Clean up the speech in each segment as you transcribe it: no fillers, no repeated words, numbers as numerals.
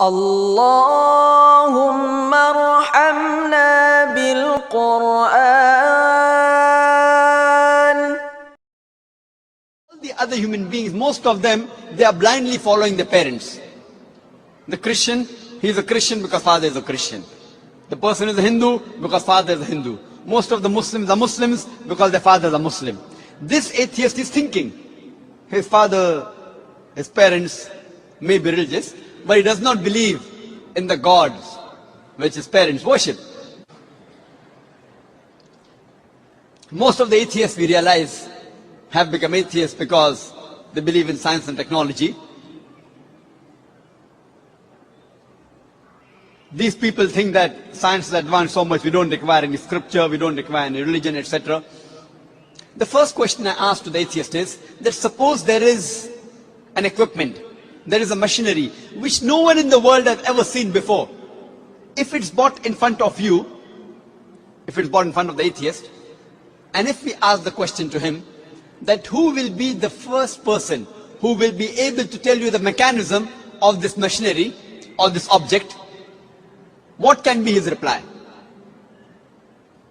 اللهم ارحمنا بالقرآن. The other human beings, most of them, they are blindly following their parents. The Christian, he is a Christian because father is a Christian. The person is a Hindu because father is a Hindu. Most of the Muslims are Muslims because their fathers are Muslim. This atheist is thinking, his father, his parents may be religious, but he does not believe in the gods which his parents worship. Most of the atheists, we realize, have become atheists because they believe in science and technology. These people think that science has advanced so much, we don't require any scripture, we don't require any religion, etc. The first question I ask to the atheist is that suppose there is an equipment, there is a machinery which no one in the world has ever seen before. If it's bought in front of you, if it's bought in front of the atheist, and if we ask the question to him, that who will be the first person who will be able to tell you the mechanism of this machinery or this object, what can be his reply?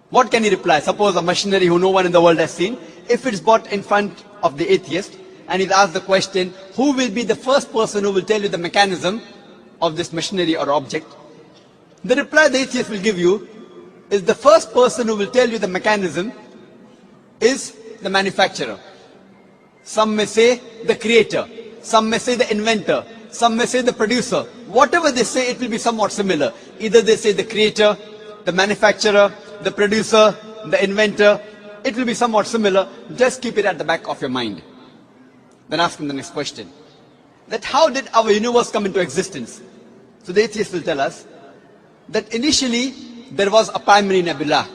What can he reply? Suppose a machinery who no one in the world has seen, if it's bought in front of the atheist, and he's asked the question, who will be the first person who will tell you the mechanism of this machinery or object? The reply the atheist will give you is the first person who will tell you the mechanism is the manufacturer. Some may say the creator, some may say the inventor, some may say the producer. Whatever they say, it will be somewhat similar. Either they say the creator, the manufacturer, the producer, the inventor. It will be somewhat similar. Just keep it at the back of your mind. Then ask him the next question. That how did our universe come into existence? So the atheist will tell us that initially there was a primary nebula.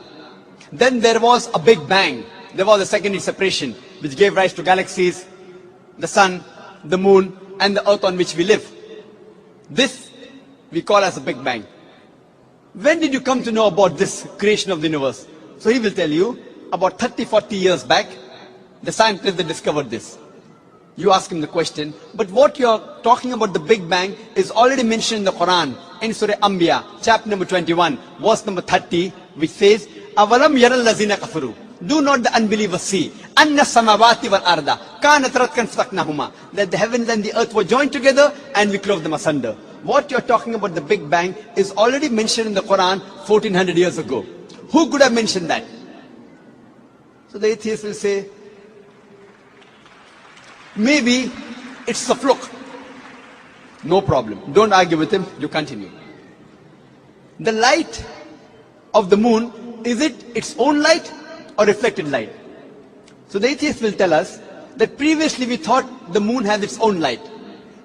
Then there was a big bang. There was a secondary separation which gave rise to galaxies, the sun, the moon, and the earth on which we live. This we call as a big bang. When did you come to know about this creation of the universe? So he will tell you about 30-40 years back, the scientists that discovered this. You ask him the question, but what you're talking about the Big Bang is already mentioned in the Quran, in Surah Anbiya, chapter number 21, verse number 30, which says, Avalam yaral lazina kafaru. Do not the unbelievers see, Anna samawati wal arda, kanat ratkan fataqnahuma, that the heavens and the earth were joined together and we clove them asunder. What you're talking about the Big Bang is already mentioned in the Quran 1400 years ago. Who could have mentioned that? So the atheist will say, maybe it's a fluke. No problem. Don't argue with him. You continue. The light of the moon, is it its own light or reflected light? So the atheist will tell us that previously we thought the moon has its own light.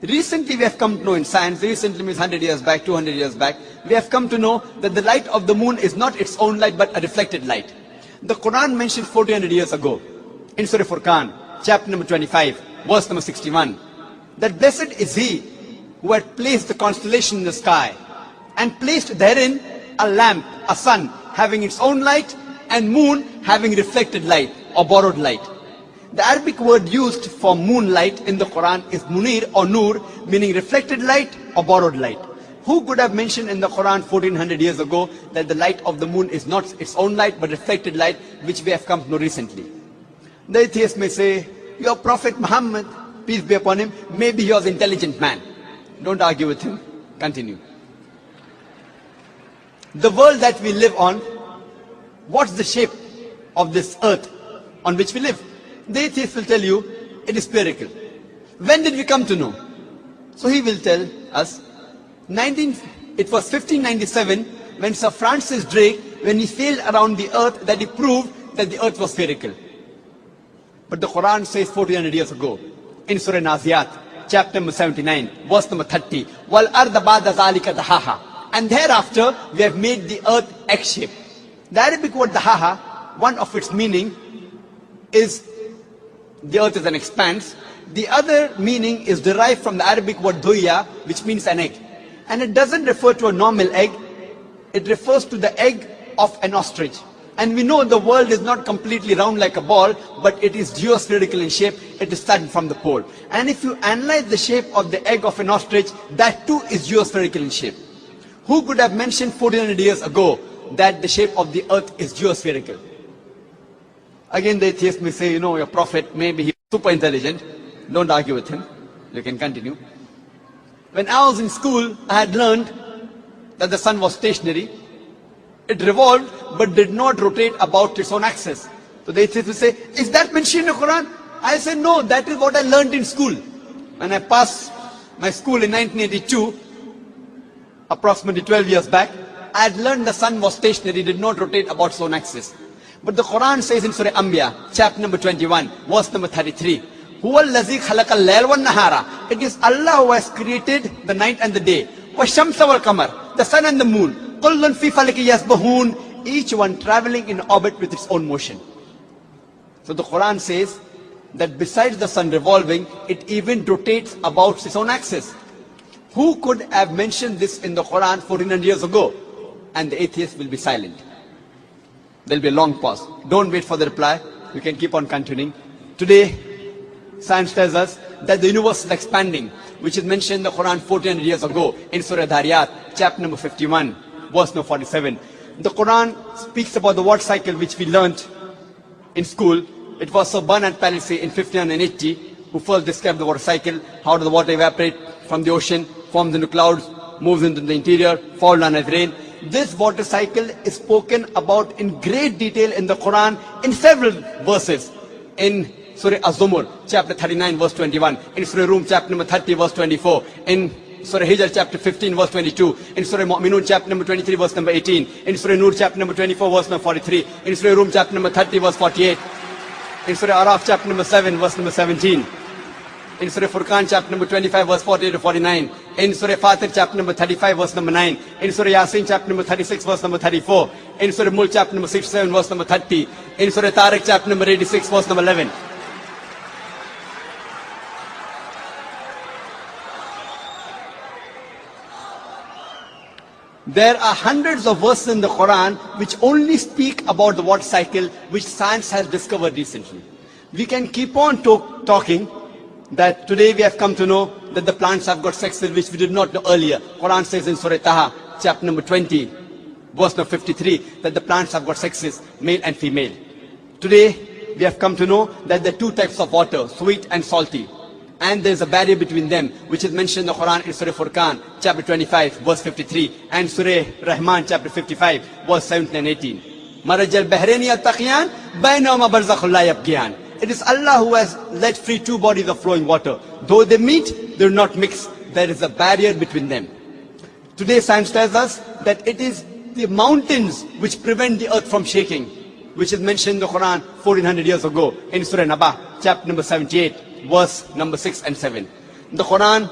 Recently we have come to know in science, recently means 100 years back, 200 years back, we have come to know that the light of the moon is not its own light but a reflected light. The Quran mentioned 1400 years ago in Surah Furqan, chapter number 25, verse number 61, that blessed is he who had placed the constellation in the sky and placed therein a lamp, a sun having its own light and moon having reflected light or borrowed light. The Arabic word used for moonlight in the Quran is munir or nur, meaning reflected light or borrowed light. Who could have mentioned in the Quran 1400 years ago that the light of the moon is not its own light but reflected light, which we have come to know recently? The atheist may say, your Prophet Muhammad, peace be upon him, maybe he was an intelligent man. Don't argue with him. Continue. The world that we live on, what's the shape of this earth on which we live? The atheist will tell you, it is spherical. When did we come to know? So he will tell us, it was 1597 when Sir Francis Drake, when he sailed around the earth, that he proved that the earth was spherical. But the Quran says 1400 years ago, in Surah Naziyat, chapter number 79, verse number 30, Wal arda ba'da zalika dahaha. And thereafter, we have made the earth egg-shaped. The Arabic word dahaha, one of its meaning is the earth is an expanse. The other meaning is derived from the Arabic word duya, which means an egg. And it doesn't refer to a normal egg. It refers to the egg of an ostrich. And we know the world is not completely round like a ball, but it is geospherical in shape. It is starting from the pole. And if you analyze the shape of the egg of an ostrich, that too is geospherical in shape. Who could have mentioned 1400 years ago that the shape of the earth is geospherical? Again, the atheist may say, your prophet, maybe he's super intelligent. Don't argue with him. You can continue. When I was in school, I had learned that the sun was stationary. It revolved, but did not rotate about its own axis. So the atheist will say, is that mentioned in the Quran? I say, no, that is what I learned in school. When I passed my school in 1982, approximately 12 years back, I had learned the sun was stationary, did not rotate about its own axis. But the Quran says in Surah Anbiya, chapter number 21, verse number 33, Huwa allazi khalaqa al-layla wan-nahara. It is Allah who has created the night and the day. Wa-shamsa wal-qamar, the sun and the moon. Kullun fi falaki yasbahun, each one traveling in orbit with its own motion. So the Quran says that besides the sun revolving, it even rotates about its own axis. Who could have mentioned this in the Quran 1400 years ago? And the atheist will be silent. There will be a long pause. Don't wait for the reply. You can keep on continuing. Today, science tells us that the universe is expanding, which is mentioned in the Quran 1400 years ago in Surah Dhariyat, chapter number 51, verse number 47. The Quran speaks about the water cycle which we learnt in school. It was Sir Bernard Palissy in 1580 who first described the water cycle, how does the water evaporate from the ocean, forms into clouds, moves into the interior, falls down as rain. This water cycle is spoken about in great detail in the Quran in several verses. In Surah Az-Zumur, chapter 39, verse 21. In Surah Rum, chapter number 30, verse 24. In Surah Hijr, chapter 15, verse 22. In Surah Mu'minun, chapter number 23, verse number 18. In Surah Nur, chapter number 24, verse number 43. In Surah Rum, chapter number 30, verse 48. In Surah Araf, chapter number 7, verse number 17. In Surah Furqan, chapter number 25, verse 48 to 49. In Surah Fatir, chapter number 35, verse number 9. In Surah Yasin, chapter number 36, verse number 34. In Surah Mulk, chapter number 67, verse number 30. In Surah Tariq, chapter number 86, verse number 11. There are hundreds of verses in the Quran which only speak about the water cycle which science has discovered recently. We can keep on talking that today we have come to know that the plants have got sexes which we did not know earlier. Quran says in Surah Taha, chapter number 20, verse number 53, that the plants have got sexes, male and female. Today we have come to know that there are two types of water, sweet and salty. And there is a barrier between them, which is mentioned in the Quran in Surah Furqan, chapter 25, verse 53, and Surah Rahman, chapter 55, verse 17 and 18. Marajal Bahraini al-Taqiyan, Bainahuma barzakhun la yabghiyan. It is Allah who has let free two bodies of flowing water. Though they meet, they do not mix. There is a barrier between them. Today science tells us that it is the mountains which prevent the earth from shaking, which is mentioned in the Quran 1400 years ago in Surah Naba, chapter number 78. Verse number 6 and 7. The Quran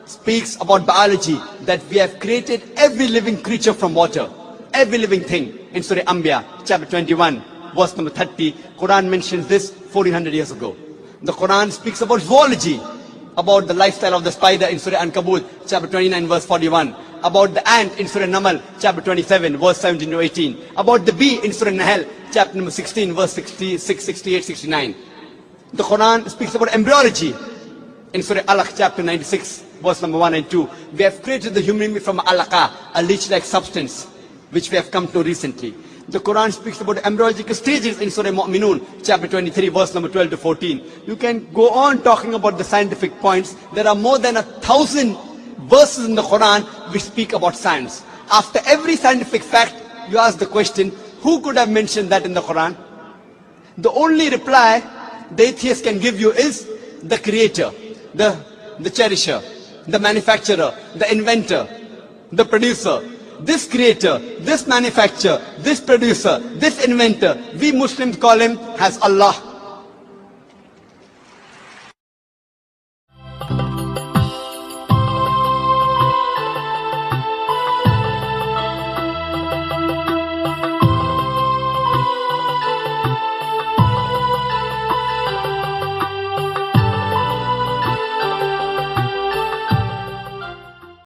speaks about biology, that we have created every living creature from water, every living thing. In Surah Anbiya, chapter 21, verse number 30, Quran mentions this 1400 years ago. The Quran speaks about zoology, about the lifestyle of the spider in Surah Ankabut, chapter 29, verse 41. About the ant in Surah Namal, chapter 27, verse 17 to 18. About the bee in Surah Nahl, chapter number 16, verse 66, 68, 69. The Quran speaks about embryology in Surah Alaq, chapter 96, verse number 1 and 2. We have created the human being from alaqa, a leech-like substance, which we have come to recently. The Quran speaks about embryological stages in Surah Mu'minun, chapter 23, verse number 12 to 14. You can go on talking about the scientific points. There are more than 1,000 verses in the Quran which speak about science. After every scientific fact, you ask the question, who could have mentioned that in the Quran? The only reply the atheist can give you is the creator, the cherisher, the manufacturer, the inventor, the producer. This creator, this manufacturer, this producer, this inventor, we Muslims call him as Allah.